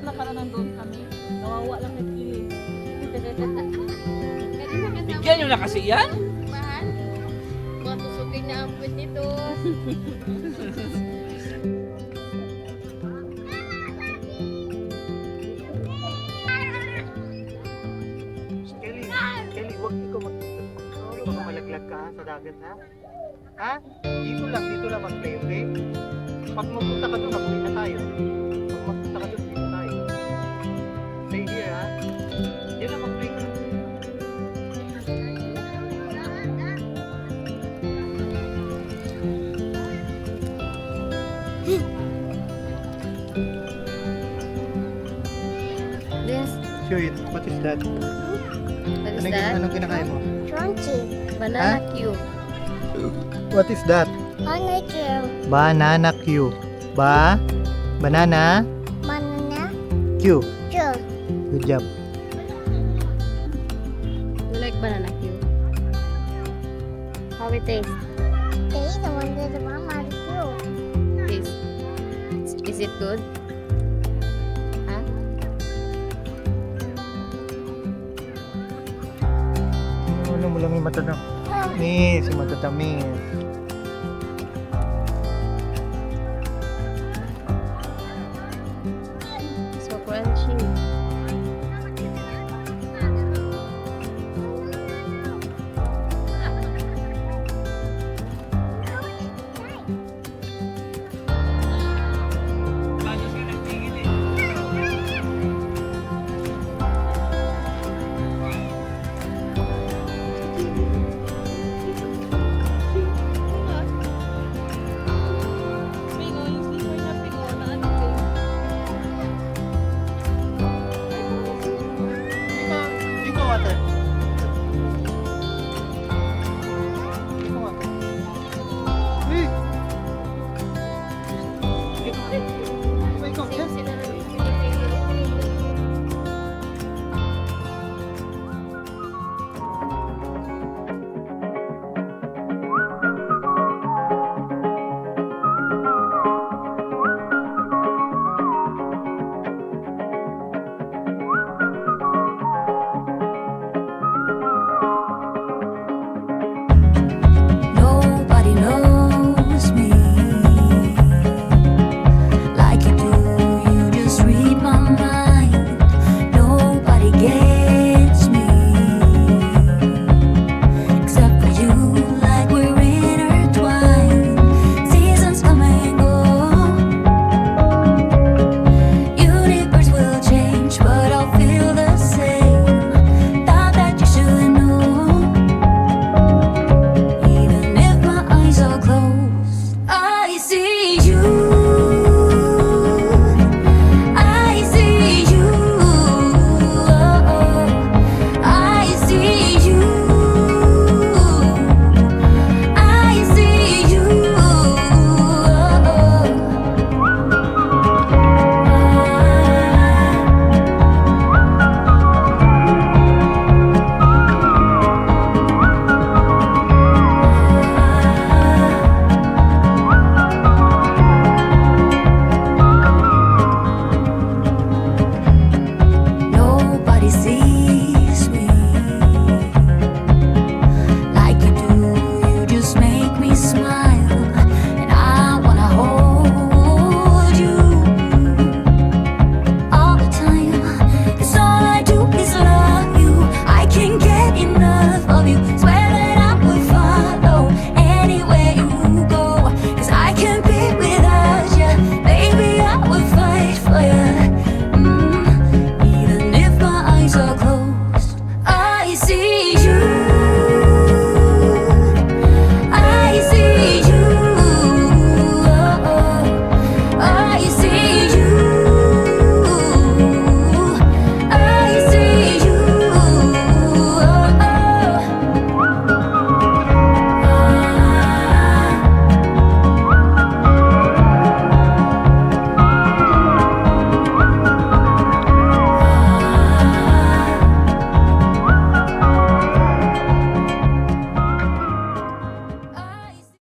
Nakaraan nandun kami. Nawawa lang ng kilis. Bigyan nyo na kasi yan. Mahal. Matusukin na ang puwet nito. Kelly, huwag ikaw malaglag ka sa dagat, ha? Ha? Dito lang mag-play, okay? Pag magpunta ka doon, mag-play na tayo. Pag magpunta ka doon, dito tayo. Stay here, ha? Dito lang mag-play ka. Yes. Show it. What is that? What is that? Anong kinakain mo? Crunchy. Banana cube. What is that? Banana cube. Banana Q. Banana Banana Q. cube. Good job. You like banana cube? How it tastes? Taste the one that the mama cube. Taste. Is it good? Huh? Ano mo lang yung mata na? Ni, si matatamis.